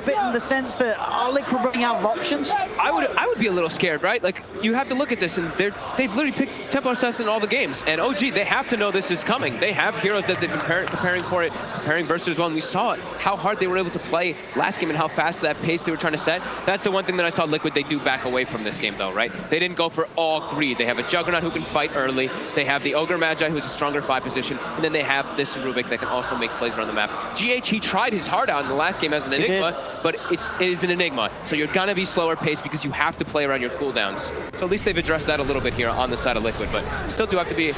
bit in the sense that Liquid running out of options? I would be a little scared, right? Like, you have to look at this, and they've literally picked Tempo Assassin in all the games. And OG, they have to know this is coming. They have heroes that they've been preparing for it, preparing versus as well. And we saw it, how hard they were able to play last game and how fast that pace they were trying to set. That's the one thing that I saw Liquid, they do back away from this game, though, right? They didn't go for all greed. They have a Juggernaut who can fight early. They have the Ogre Magi, who's a stronger 5 position. And then they have this Rubik that can also make plays around the map. GH, he tried his heart out in the last game as an Enigma, but it is an Enigma. So you're gonna be slower paced because you have to play around your cooldowns. So at least they've addressed that a little bit here on the side of Liquid, but still do have to be a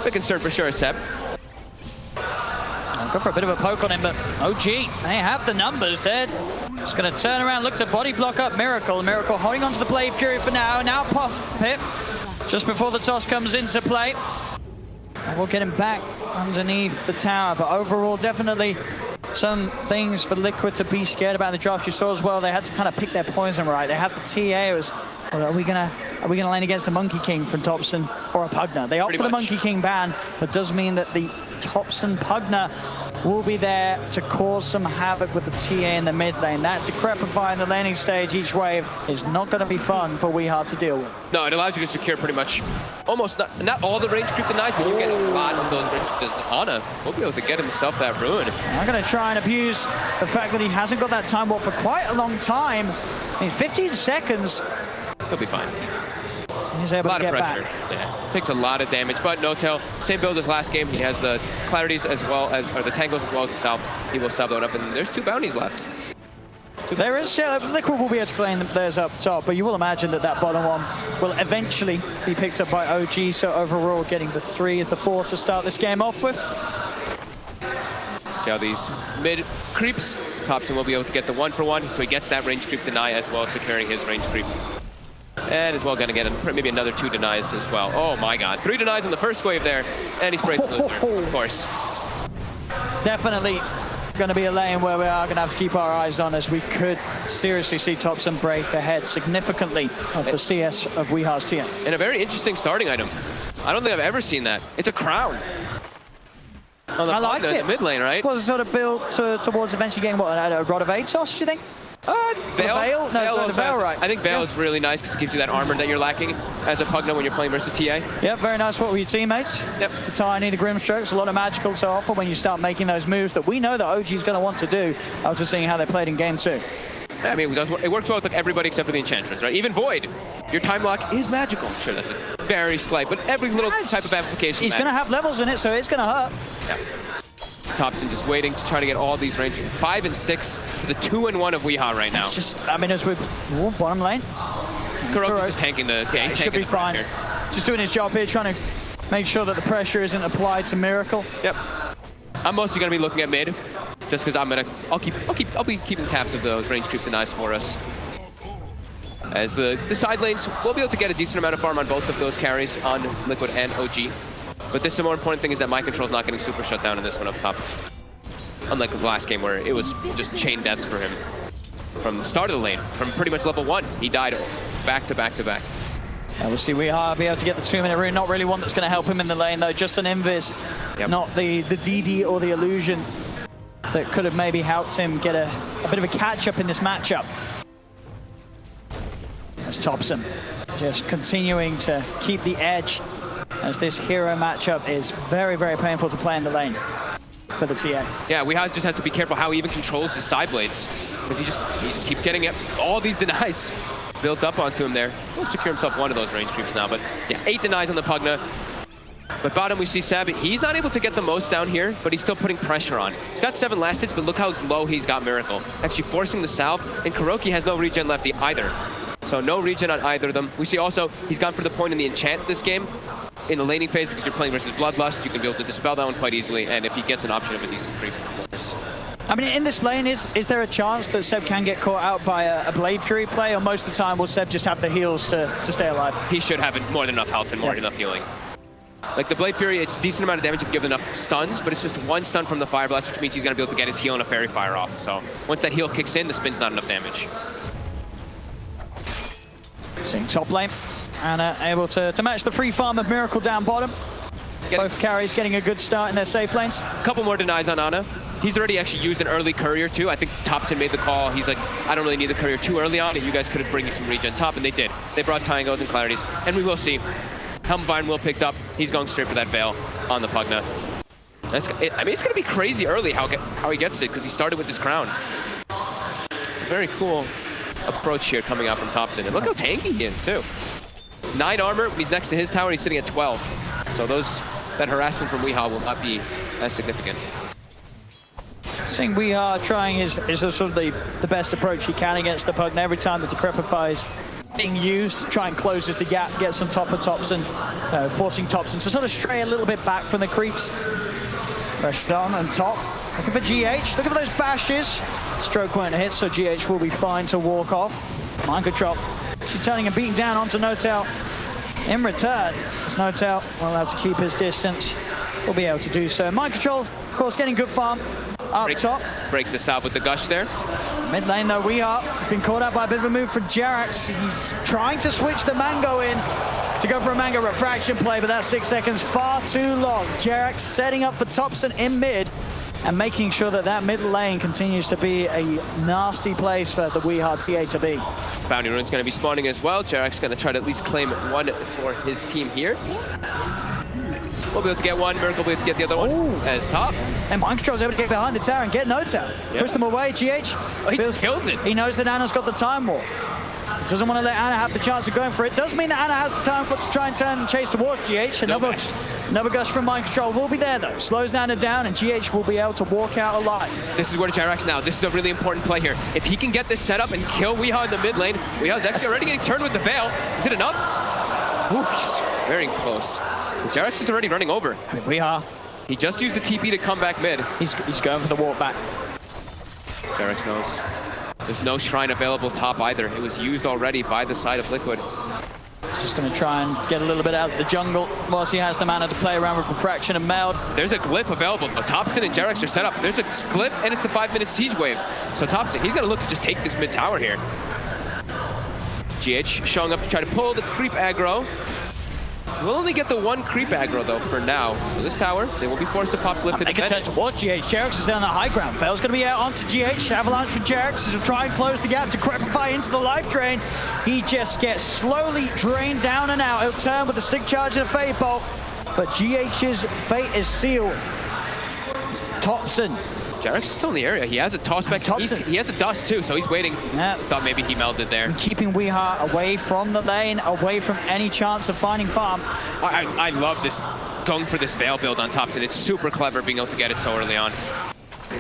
bit concerned for sure, Seb. I'll go for a bit of a poke on him, but OG, they have the numbers. They're just gonna turn around, look to body block up Miracle. Miracle holding onto the Blade Fury for now. Now Pip, just before the toss comes into play. And we'll get him back underneath the tower, but overall, definitely some things for Liquid to be scared about in the draft. You saw as well, they had to kind of pick their poison right. They had the TA, it was, well, are we gonna lane against a Monkey King from Topson or a Pugna? They opt for the Monkey King ban, but does mean that the Topson Pugna will be there to cause some havoc with the TA in the mid lane. That Decrepify in the laning stage each wave is not going to be fun for Weehard to deal with. No, it allows you to secure pretty much almost not all the range creep denies, but you get a lot of those range creep. Ana will be able to get himself that ruin. I'm going to try and abuse the fact that he hasn't got that time warp for quite a long time. I mean, 15 seconds. He'll be fine. He's able to get pressure. Back. Yeah, takes a lot of damage, but no tail. Same build as last game. He has the clarities as well as, or the tangles as well as the salve. He will sub that up, and there's 2 bounties left. There is, Liquid will be able to claim theirs up top, but you will imagine that that bottom one will eventually be picked up by OG, so overall getting the 3 of the 4 to start this game off with. See how these mid creeps. Topson will be able to get the 1-for-1, so he gets that range creep deny as well as securing his range creep. And as well going to get maybe another 2 denies as well. Oh my god, 3 denies on the first wave there, and he's braced the loser, of course. Definitely going to be a lane where we are going to have to keep our eyes on, as we could seriously see Topson break ahead significantly of the CS of Weehard's TM. And a very interesting starting item. I don't think I've ever seen that. It's a crown. I like it. The mid lane, right? Was sort of built towards eventually getting what, a Rod of Atos, do you think? Veil? No, the Veil, right. I think Veil is really nice because it gives you that armor that you're lacking as a Pugna when you're playing versus TA. Yep, very nice. What were your teammates? Yep. The Tiny, the Grimstrokes, a lot of magical to offer when you start making those moves that we know that OG is going to want to do after seeing how they played in Game 2. I mean, it works well with like everybody except for the Enchantress, right? Even Void, your time lock is magical. Sure, that's a very slight, but every little type of application. He's going to have levels in it, so it's going to hurt. Yeah. Topson just waiting to try to get all these ranges. 5 and 6 for the 2-1 of Weehard right now. It's just, I mean, as we're bottom lane. Kuroki is tanking the. Yeah, he's should be fine. Just doing his job here, trying to make sure that the pressure isn't applied to Miracle. Yep. I'm mostly going to be looking at mid, just because I'll be keeping tabs of those range creep denies for us. As the side lanes, we'll be able to get a decent amount of farm on both of those carries on Liquid and OG. But this is the more important thing, is that my control is not getting super shut down in this one up top. Unlike the last game where it was just chain deaths for him. From the start of the lane, from pretty much level 1, he died back to back to back. We'll see Weehard be able to get the 2-minute rune. Not really one that's going to help him in the lane though, just an invis. Yep. Not the DD or the illusion that could have maybe helped him get a bit of a catch up in this matchup. As Topson just continuing to keep the edge, as this hero matchup is very, very painful to play in the lane for the TA. Yeah, Weehard just has to be careful how he even controls his side blades, because he just keeps getting all these denies built up onto him there. He'll secure himself one of those range creeps now, but yeah, 8 denies on the Pugna. But bottom we see Seb, he's not able to get the most down here, but he's still putting pressure on. He's got 7 last hits, but look how low he's got Miracle. Actually forcing the salve, and Kuroki has no regen left either. So no regen on either of them. We see also, he's gone for the point in the enchant this game, in the laning phase, because you're playing versus Bloodlust, you can be able to dispel that one quite easily, and if he gets an option of a decent creep, of course. I mean, in this lane, is there a chance that Seb can get caught out by a Blade Fury play, or most of the time will Seb just have the heals to stay alive? He should have more than enough health and more than enough healing. Like the Blade Fury, it's a decent amount of damage if you give enough stuns, but it's just 1 stun from the Fire Blast, which means he's going to be able to get his heal and a Fairy Fire off. So once that heal kicks in, the spin's not enough damage. Seeing top lane, and able to match the free farm of Miracle down bottom. Both carries getting a good start in their safe lanes. A couple more denies on Ana. he's already actually used an early courier too. I think Topson made the call. He's like, I don't really need the courier too early on, and you guys could have bring you some regen top, and they did. They brought Tangos and Clarities, and we will see. Helmvine will picked up. He's going straight for that Veil on the Pugna. I mean, it's going to be crazy early how he gets it, because he started with this crown. Very cool approach here coming out from Topson. And look how tanky he is, too. 9 armor. When he's next to his tower, he's sitting at 12. So that harassment from Weehaw will not be as significant. Seeing Weehaw trying is sort of the best approach he can against the Pugna. Every time the Decrepify is being used, try and closes the gap, get some top of Topson, forcing Topson to sort of stray a little bit back from the creeps. Pressure down on top, looking for GH, looking for those bashes. Stroke won't hit, so GH will be fine to walk off. Mind control, she's turning and beating down onto Notel. In return, as Notel will have to keep his distance. Will be able to do so. Mind control, of course, getting good farm up top. Breaks this out with the gush there. Mid lane though, Weehaw has been caught out by a bit of a move from Jerax. He's trying to switch the Mango in to go for a Mango refraction play, but that 6 seconds far too long. Jerax setting up for Topson in mid and making sure that mid lane continues to be a nasty place for the Weehaw TA to be. Bounty Rune's going to be spawning as well. Jerax going to try to at least claim one for his team here. We'll be able to get one. Miracle will be able to get the other one as top. And Mind Control's able to get behind the tower and get Notel. Yep. Push them away, GH. Oh, he kills it. He knows that Anna's got the time war. Doesn't want to let Anna have the chance of going for it. Does mean that Anna has the time to try and turn and chase towards GH. Another gush from Mind Control will be there though. Slows Anna down and GH will be able to walk out alive. This is where Jerax now. This is a really important play here. If he can get this set up and kill Weehaw in the mid lane, Weehaw's actually already getting turned with the Veil. Is it enough? Ooh, very close. Jerax is already running over. Weehaw. He just used the TP to come back mid. He's going for the walk back. Jerax knows. There's no shrine available top either. It was used already by the side of Liquid. He's just going to try and get a little bit out of the jungle whilst he has the mana to play around with refraction and meld. There's a glyph available. Topson and Jerax are set up. There's a glyph and it's the 5-minute siege wave. So Topson, he's going to look to just take this mid tower here. GH showing up to try to pull the creep aggro. We'll only get the one creep aggro though for now. So this tower, they will be forced to pop glyph to defend. They can turn towards GH. Jerax is down the high ground. Veil's going to be out onto GH. Avalanche for Jerax to try and close the gap to Decrepify into the life drain. He just gets slowly drained down and out. He'll turn with the stick charge and a Fade Bolt. But GH's fate is sealed. Topson. Jerax is still in the area. He has a toss back. He has a dust too, so he's waiting. Yep. Thought maybe he melded there. And keeping Weehaw away from the lane, away from any chance of finding farm. I love this, going for this Veil build on Topson. It's super clever being able to get it so early on.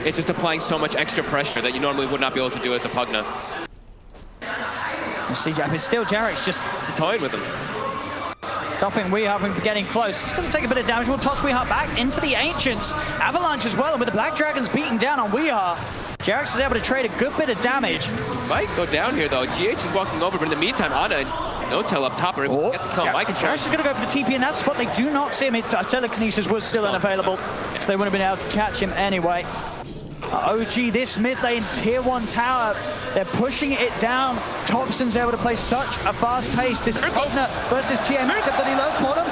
It's just applying so much extra pressure that you normally would not be able to do as a Pugna. You see, but still Jerax just toying with him. Stopping Weehaw from getting close. It's going to take a bit of damage. We'll toss Weehaw back into the Ancients. Avalanche as well, and with the Black Dragons beating down on Weehaw, Jerax is able to trade a good bit of damage. Might go down here though. GH is walking over, but in the meantime, Anna and Notel up top are able to get the kill. Jerax is going to go for the TP in that spot. They do not see him. Telekinesis was still unavailable, so they wouldn't have been able to catch him anyway. OG, this mid lane tier 1 tower, they're pushing it down. Topson's able to play such a fast pace. This Pugna versus TI9 matchup that he loves bottom.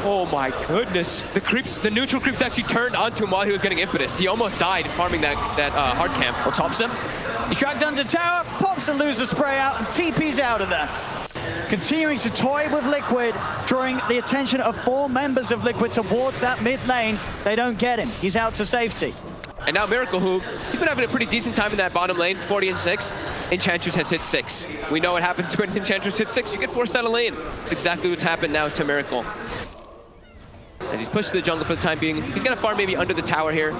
Oh my goodness. The neutral creeps actually turned onto him while he was getting impetus. He almost died farming that hard camp. Well, Topson, he's dragged under tower, pops a loser spray out, and TP's out of there. Continuing to toy with Liquid, drawing the attention of 4 members of Liquid towards that mid lane. They don't get him. He's out to safety. And now Miracle, who he's been having a pretty decent time in that bottom lane, 40 and 6. Enchantress has hit 6. We know what happens when Enchantress hits 6. You get forced out of lane. It's exactly what's happened now to Miracle. As he's pushed to the jungle for the time being, he's going to farm maybe under the tower here.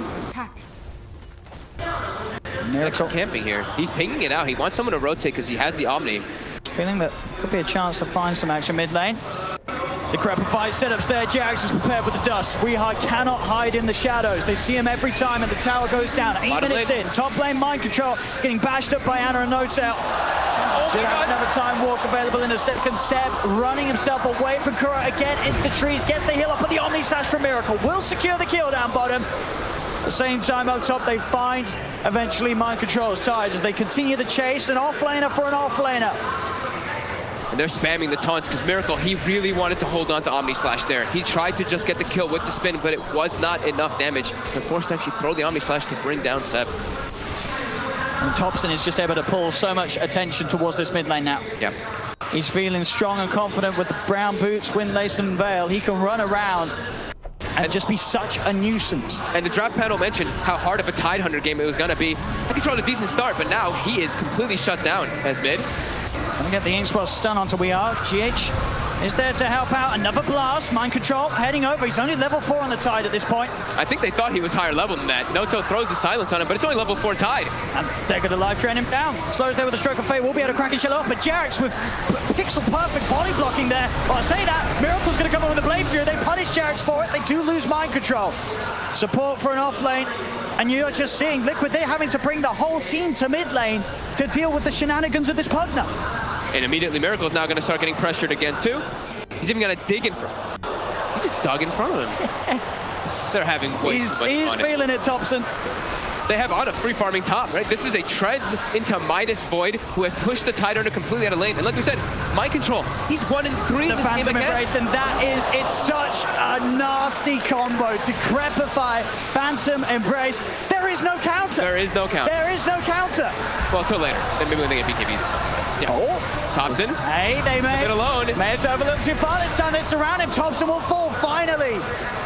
Miracle camping here. He's pinging it out. He wants someone to rotate because he has the Omni. Feeling that could be a chance to find some action mid lane. Decrepify setups there. Jerax is prepared with the dust. Weehaw cannot hide in the shadows. They see him every time, and the tower goes down. 8 minutes in. Top lane Mind Control getting bashed up by Anna and Notel. Another time walk available in a second. Seb running himself away from Kuro again into the trees. Gets the heal up, but the Omni Slash from Miracle will secure the kill down bottom. At the same time, up top, they find eventually Mind Control's ties as they continue the chase. An off laner for an off laner. And they're spamming the taunts because Miracle, he really wanted to hold on to Omni Slash there. He tried to just get the kill with the spin, but it was not enough damage. They're forced to actually throw the Omni Slash to bring down Seb. And Thompson is just able to pull so much attention towards this mid lane now. Yeah. He's feeling strong and confident with the brown boots, windlace and veil. He can run around and just be such a nuisance. And the draft panel mentioned how hard of a Tide Hunter game it was going to be. I controlled a decent start, but now he is completely shut down as mid. Gonna get the Inkswell stun onto We Are. GH is there to help out. Another blast. Mind control heading over. He's only level 4 on the Tide at this point. I think they thought he was higher level than that. Noto throws the silence on him, but it's only level 4 Tide. And they're going to live train him down. Slows there with a stroke of fate. Will be able to crack his shell off, but Jarex with pixel perfect body blocking there. Well, I say that. Miracle's going to come in with a Blade Fury. They punish Jarex for it. They do lose mind control. Support for an off lane. And you're just seeing Liquid, they're having to bring the whole team to mid lane to deal with the shenanigans of this Pugna. And immediately Miracle's now going to start getting pressured again too. He's even going to dig in front. He just dug in front of him. They're having way too much fun. He's feeling it, Thompson. They have Ana free farming top, right? This is a treads into Midas Void who has pushed the Tide Hunter completely out of lane. And like we said, mind control. He's 1 in 3 in the this game Phantom again. Embrace, and it's such a nasty combo to Crepify Phantom Embrace. There is no counter. There is no counter. There is no counter. Well, till later. Then maybe when they get BKBs or something. Yeah. Oh. Thompson. Hey, they may have overlooked too far this time. They surround him. Thompson will fall finally.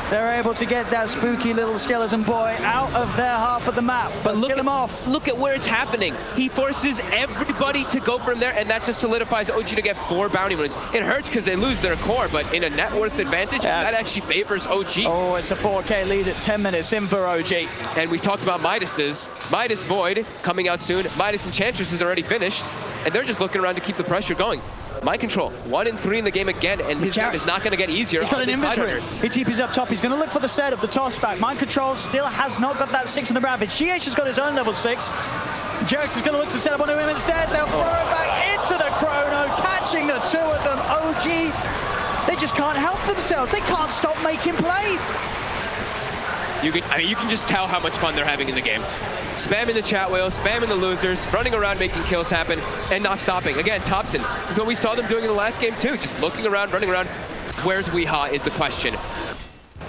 They're able to get that spooky little skeleton boy out of their half of the map, but kill him off. Look at where it's happening. He forces everybody to go from there, and that just solidifies OG to get 4 bounty wins. It hurts because they lose their core, but in a net worth advantage, that actually favors OG. Oh, it's a 4K lead at 10 minutes in for OG. And we talked about Midas's. Midas Void coming out soon. Midas Enchantress is already finished, and they're just looking around to keep the pressure going. Mind control, 1 in 3 in the game again, and his game is not going to get easier. He's got an inventory. He TP's up top. He's going to look for the setup, the toss back. Mind control still has not got that 6 in the Ravage. GH has got his own level 6. Jarex is going to look to set up onto him instead. They'll throw it back into the Chrono, catching the 2 of them. OG, they just can't help themselves. They can't stop making plays. You can just tell how much fun they're having in the game. Spamming the chat whale, spamming the losers, running around making kills happen, and not stopping. Again, Thompson is what we saw them doing in the last game too, just looking around, running around. Where's Weehaw is the question.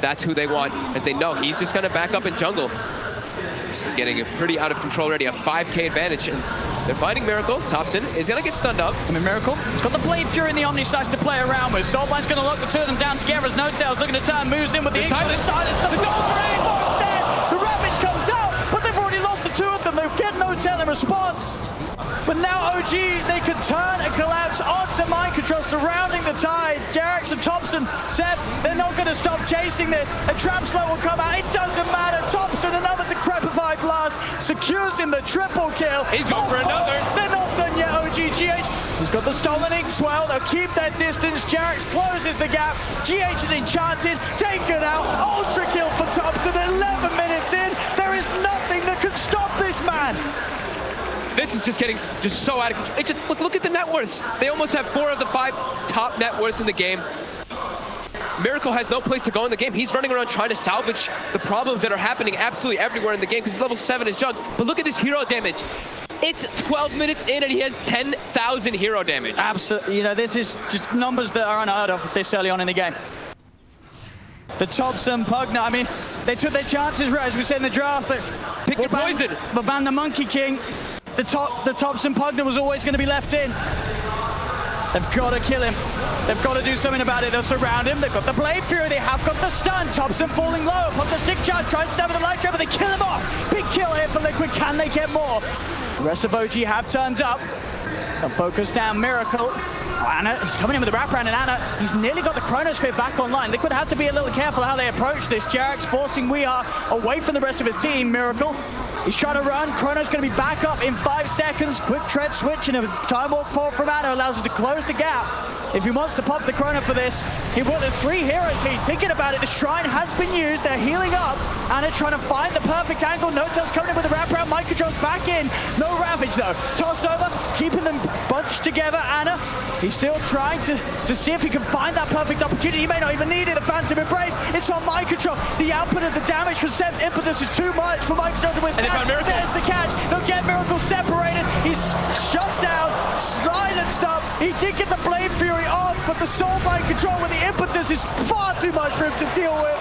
That's who they want, as they know he's just going to back up in jungle. This is getting pretty out of control already, a 5K advantage, and they're fighting Miracle. Thompson is going to get stunned up. I mean, Miracle, he's got the Blade Fury and the Omni Slash to play around with. Soulbind's going to lock the 2 of them down together as No-Tail's looking to turn, moves in with the silence. The goal dead. The Ravage comes out, but they've already lost the 2 of them. They'll get No-Tail in response. But now OG, they can turn and collapse onto mind control, surrounding the Tide. Jarex and Thompson said they're not going to stop chasing this. A trap slow will come out. It doesn't matter. Thompson, another Decrepify blast, secures him the triple kill. He's going for another. They're not done yet, OG. He's got the stolen Inkswell. They'll keep their distance. Jarex closes the gap. GH is enchanted, taken out. Ultra kill for Thompson. 11 minutes in. There is nothing that can stop this man. This is just getting so out of control. It's just, look at the net worths. They almost have 4 of the 5 top net worths in the game. Miracle has no place to go in the game. He's running around trying to salvage the problems that are happening absolutely everywhere in the game because he's level 7 is Jug. But look at this hero damage. It's 12 minutes in and he has 10,000 hero damage. Absolutely. You know, this is just numbers that are unheard of this early on in the game. The Thompson Pugna, I mean, they took their chances, right, as we said in the draft. Pick your poison. But ban the Monkey King. The Thompson Pugna was always going to be left in. They've got to kill him. They've got to do something about it. They'll surround him. They've got the Blade Fury. They have got the stun. Thompson falling low upon the stick charge. Tries to stab with the light trap, but they kill him off. Big kill here for Liquid. Can they get more? The rest of OG have turned up. They'll focus down Miracle. Ana, he's coming in with the wraparound, and Ana, he's nearly got the Chronosphere back online. Liquid have to be a little careful how they approach this. Jarex forcing Weehaw away from the rest of his team. Miracle, he's trying to run. Chrono's going to be back up in 5 seconds. Quick tread switch and a time walk port from Ana allows him to close the gap. If he wants to pop the Chrono for this, he brought the 3 heroes. He's thinking about it. The Shrine has been used. They're healing up. Ana trying to find the perfect angle. No-Tail's coming in with the wraparound. Mind control's back in. No Ravage though. Toss over, keeping them bunched together. Ana, he's still trying to see if he can find that perfect opportunity. He may not even need it. The Phantom Embrace. It's on mind control. The output of the damage from Seb's impetus is too much for mind control to withstand. There's the catch. They'll get Miracle separated. He's shut down, silenced up. He did get the Blade Fury off, but the Soul Mind control with the impetus is far too much for him to deal with.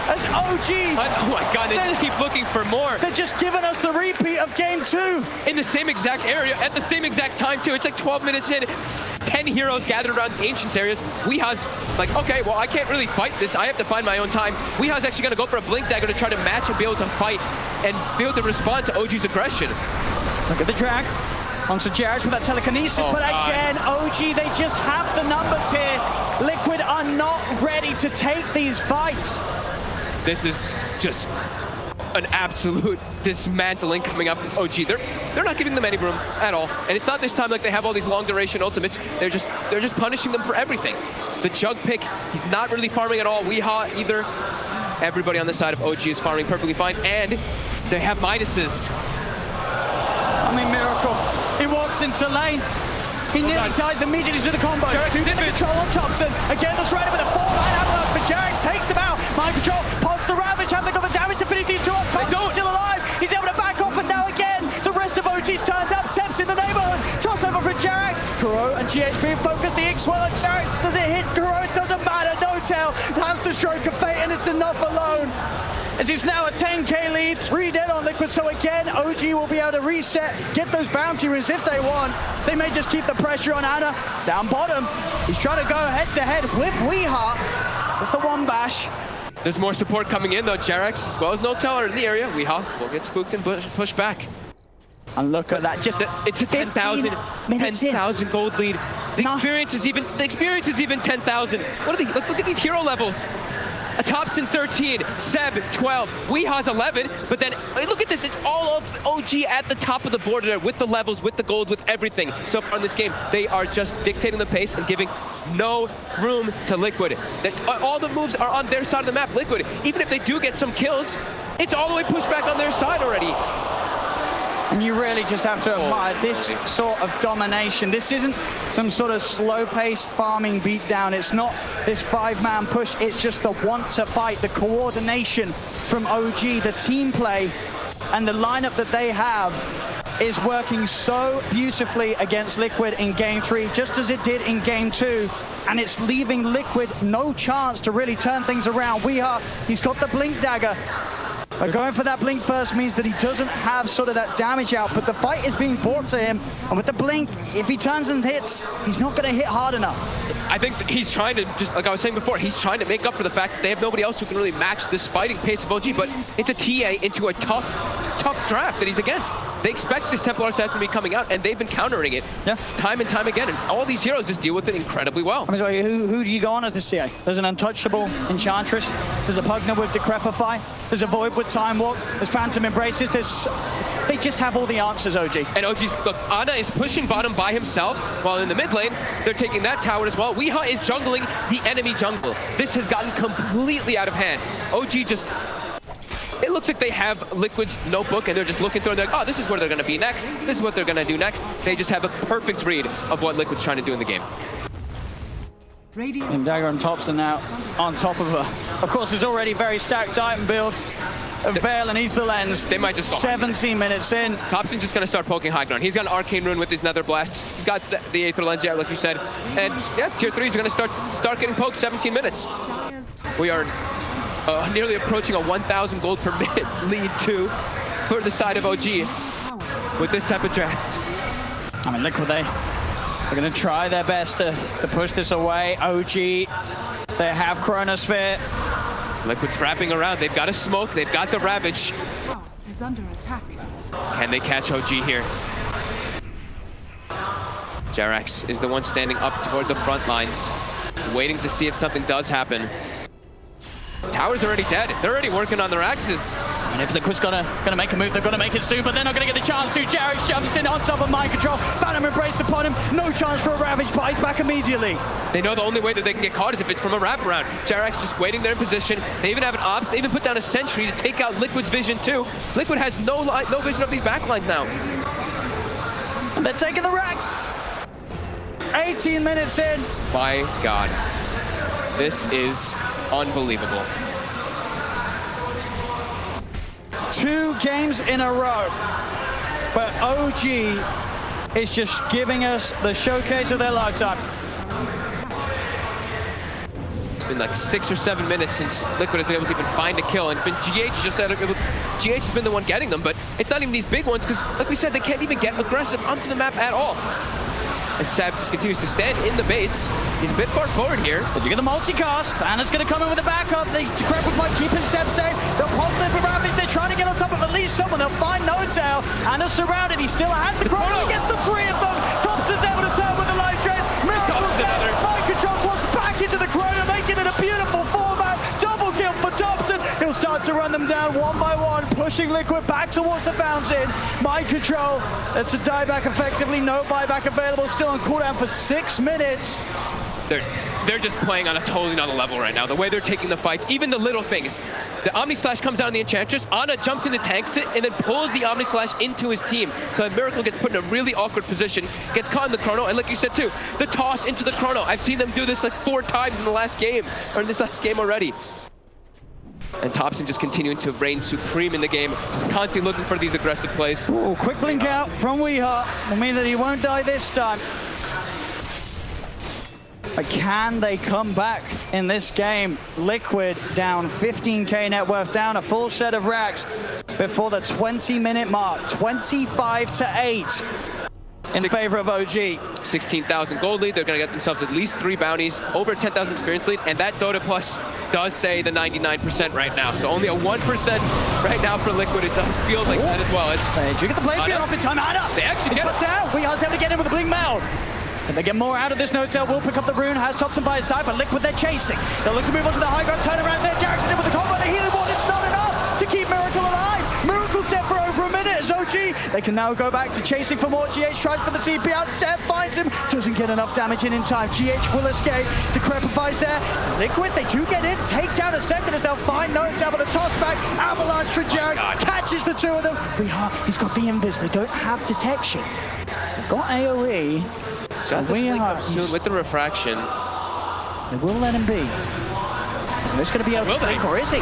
As OG, oh my god, they keep looking for more. They're just giving us the repeat of game 2. In the same exact area, at the same exact time too. It's like 12 minutes in, 10 heroes gathered around the Ancients areas. Weeha's like, okay, well I can't really fight this. I have to find my own time. Weeha's actually gonna go for a Blink Dagger to try to match and be able to fight and be able to respond to OG's aggression. Look at the drag. Onto Jarrett with that telekinesis, but again, OG, they just have the numbers here. Liquid are not ready to take these fights. This is just an absolute dismantling coming up from OG. They're not giving them any room at all. And it's not this time like they have all these long duration ultimates. They're just punishing them for everything. The Jug pick, he's not really farming at all. Weeha either. Everybody on the side of OG is farming perfectly fine, and they have minuses. I mean, Miracle. He walks into lane. He nearly dies immediately to the combo. To the control on Thompson. Again, that's right with a 4-line avalanche, but Jarrett takes him out. Mind control, past the Ravage. Have they got the damage to finish these two off? Thompson's still alive. He's able to back off, and now again, the rest of OG's turned up. Seps in the neighborhood. Toss over for Jarrett. Kuro and GHB focus the X-Well on Jarrett. Does it hit Kuro? It doesn't matter. No tail has the stroke of fate, and it's enough alone. As it's now a 10k lead, 3 dead on Liquid, so again, OG will be able to reset, get those bounty runes if they want. They may just keep the pressure on Ana. Down bottom, he's trying to go head-to-head with Weeha. It's the one bash. There's more support coming in though. Jerax, as well as No Tail, are in the area. Weeha will get spooked and push back. And look at that, just it's a 10,000 gold lead. The experience is even 10,000. What are they? Look at these hero levels. A Thompson 13, Seb 12, Weeha's 11, but then look at this, it's all of OG at the top of the board there with the levels, with the gold, with everything. So far in this game, they are just dictating the pace and giving no room to Liquid. All the moves are on their side of the map. Liquid, even if they do get some kills, it's all the way pushed back on their side already. And you really just have to admire this sort of domination. This isn't some sort of slow-paced farming beatdown. It's not this 5-man push. It's just the want to fight, the coordination from OG, the team play, and the lineup that they have is working so beautifully against Liquid in Game 3, just as it did in Game 2. And it's leaving Liquid no chance to really turn things around. He's got the Blink Dagger. But going for that Blink first means that he doesn't have sort of that damage out, but the fight is being brought to him. And with the Blink, if he turns and hits, he's not going to hit hard enough. I think he's trying to, just like I was saying before, he's trying to make up for the fact that they have nobody else who can really match this fighting pace of OG, but it's a TA into a tough draft that he's against. They expect this Templar assassin to be coming out, and they've been countering it time and time again, and all these heroes just deal with it incredibly well. I mean, sorry, who do you go on as this TA? There's an Untouchable Enchantress, there's a Pugna with Decrepify, there's a Void with Time Walk, there's Phantom Embraces, they just have all the answers, OG. And OG's, look, Ana is pushing bottom by himself, while in the mid lane, they're taking that tower as well. Weeha is jungling the enemy jungle. This has gotten completely out of hand. OG just, it looks like they have Liquid's notebook and they're just looking through and they're like, oh, this is where they're gonna be next. This is what they're gonna do next. They just have a perfect read of what Liquid's trying to do in the game. And Dagger and Thompson now on top of her. Of course, it's already very stacked Titan build of Veil and Ether Lens. They might just 17 minutes in. Thompson's just gonna start poking high ground. He's got an Arcane Rune with his Nether Blasts. He's got the Aether Lens, yeah, like you said. And yeah, tier 3 is gonna start getting poked 17 minutes. We are nearly approaching a 1,000 gold per minute lead too for the side of OG with this type of draft. I mean, Liquid, they're going to try their best to push this away. OG, they have Chronosphere. Liquid's wrapping around. They've got a smoke. They've got the Ravage. Is under attack. Can they catch OG here? Jerax is the one standing up toward the front lines, waiting to see if something does happen. Tower's already dead. They're already working on their axes. And if Liquid's gonna make a move, they're gonna make it soon, but they're not gonna get the chance to. Jarrett jumps in on top of Mind Control. Phantom Embrace upon him. No chance for a Ravage, but he's back immediately. They know the only way that they can get caught is if it's from a wraparound. Jerax just waiting there in position. They even have an Ops. They even put down a Sentry to take out Liquid's vision too. Liquid has no vision of these backlines now. And they're taking the racks. 18 minutes in. My God. This is unbelievable. 2 games in a row, but OG is just giving us the showcase of their lifetime. It's been like 6 or 7 minutes since Liquid has been able to even find a kill, and it's been GH just out of GH has been the one getting them, but it's not even these big ones because, like we said, they can't even get aggressive onto the map at all. As Seb just continues to stand in the base. He's a bit far forward here. But you get the multicast. Banner's going to come in with a backup. They Decrepit by keeping Seb safe. They'll pop the Ravage. They're trying to get on top of at least someone. They'll find No-Tail. Anna's surrounded. He still has the chrono. He gets the 3 of them. Thompson's able to turn with the life drain. Miracle's there. Mind control toss back into the chrono, making it a beautiful format. Double kill for Thompson. He'll start to run them down one by one, pushing Liquid back towards the fountain. Mind control. That's a dieback effectively. No buyback available. Still on cooldown for 6 minutes. They're just playing on a totally another level right now. The way they're taking the fights, even the little things. The Omni Slash comes out on the Enchantress. Ana jumps into tanks it and then pulls the Omni Slash into his team. So that Miracle gets put in a really awkward position, gets caught in the chrono, and like you said too, the toss into the chrono. I've seen them do this like 4 times in the last game, or in this last game already. And Thompson just continuing to reign supreme in the game, just constantly looking for these aggressive plays. Ooh, quick blink out from Weeheart will mean that he won't die this time. But can they come back in this game? Liquid down 15k net worth, down a full set of racks before the 20-minute mark, 25-8 in favor of OG. 16,000 gold lead. They're going to get themselves at least 3 bounties, over 10,000 experience lead, and that Dota Plus does say the 99% right now. So only a 1% right now for Liquid. It does feel like that as well. Do you get the play field off in time? Ana! They actually get it down. Weeheart's able to get in with the blink mail. Can they get more out of this? No-Tail will pick up the rune, has Thompson by his side, but Liquid they're chasing. They'll look to move on to the high ground, turnarounds there. Jackson's in with the combo, the healing wall. It's not enough to keep Miracle alive. Miracle's dead for over a minute as OG. They can now go back to chasing for more. GH tries for the TP out. Seb finds him, doesn't get enough damage in time. GH will escape. Decrepifies there. Liquid, they do get in, take down a second as they'll find No-Tail, but the toss back. Avalanche for Jags, catches the 2 of them. He's got the invis, they don't have detection. They've got AoE. Soon with the refraction. They will let him be. And this going to be able to blink, or is he?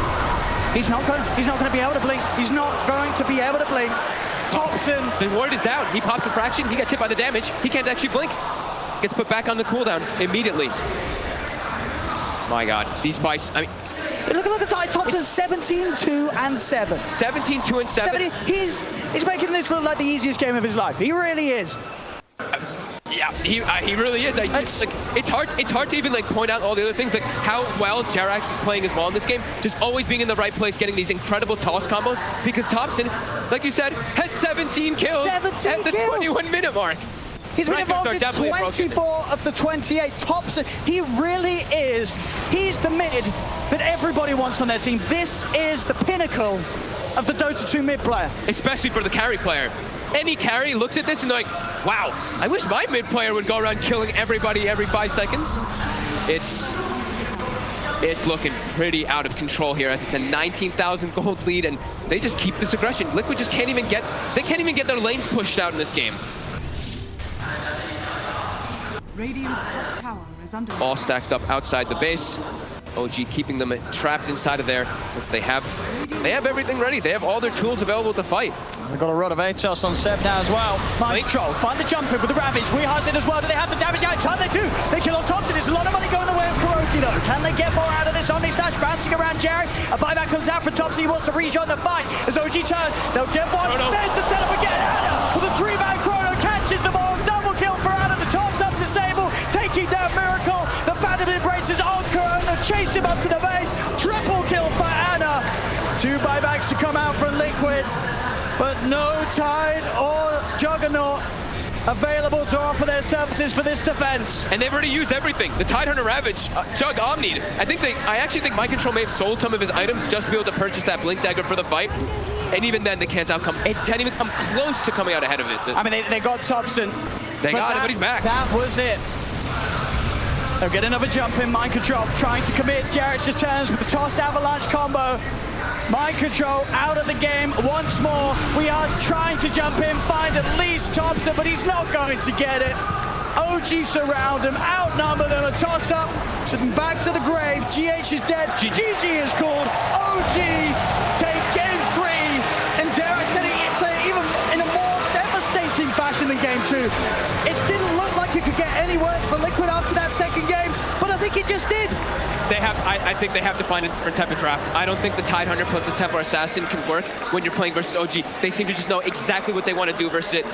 He's not going to be able to blink. He's not going to be able to blink. Thompson. The ward is down. He pops refraction. He gets hit by the damage. He can't actually blink. Gets put back on the cooldown immediately. My God, these fights. I mean, look at the tie. Thompson 17-2 and 7. 17-2 and 7. He's making this look like the easiest game of his life. He really is. Yeah, he really is. It's hard to even like point out all the other things, like how well Jerax is playing as well in this game. Just always being in the right place, getting these incredible toss combos. Because Thompson, like you said, has 17 kills at the 21-minute mark. He's been involved in 24 of the 28. Thompson, he really is. He's the mid that everybody wants on their team. This is the pinnacle of the Dota 2 mid player. Especially for the carry player. Any carry looks at this and they're like, wow, I wish my mid player would go around killing everybody every 5 seconds. It's looking pretty out of control here as it's a 19,000 gold lead and they just keep this aggression. Liquid just can't even get their lanes pushed out in this game. Radiant's top tower is under All stacked up outside the base. OG keeping them trapped inside of there. They have everything ready. They have all their tools available to fight. They've got a rod of Atos on Seb now as well. Mind control, find the jump in with the Ravage. Weeheart's in as well. Do they have the damage out in time? They do. They kill on Thompson. There's a lot of money going the way of Kuroki though. Can they get more out of this Omni Slash bouncing around Jared? A buyback comes out from Thompson. He wants to rejoin the fight. As OG turns, they'll get one. Oh, no. There's the setup again. Ana with a 3-man chrono catches them all. Double kill for Ana. The toss up disable, taking down Miracle. The Phantom embraces on Corona. Chase him up to the base. Triple kill for Ana. 2 buybacks to come out from Liquid. But no Tide or Juggernaut available to offer their services for this defense. And they've already used everything. The Tidehunter Ravage, Jug Omni'd. I actually think Mind Control may have sold some of his items just to be able to purchase that Blink Dagger for the fight. And even then, they can't even come close to coming out ahead of it. I mean, they got Thompson. They got him, but he's back. That was it. They'll get another jump in. Mind Control trying to commit. Jarrett just turns with the toss avalanche combo. Mind Control out of the game once more. We are trying to jump in, find at least Thompson, but he's not going to get it. OG surround him, outnumber them, a toss up, send him back to the grave. GH is dead, GG is called. OG take game 3, and dare I say it, even in a more devastating fashion momentum in game 2. It didn't look like it could get any worse for Liquid after that second game, but I think it just did. I think they have to find a different type of draft. I don't think the TI9 plus the Templar Assassin can work when you're playing versus OG. They seem to just know exactly what they want to do versus it.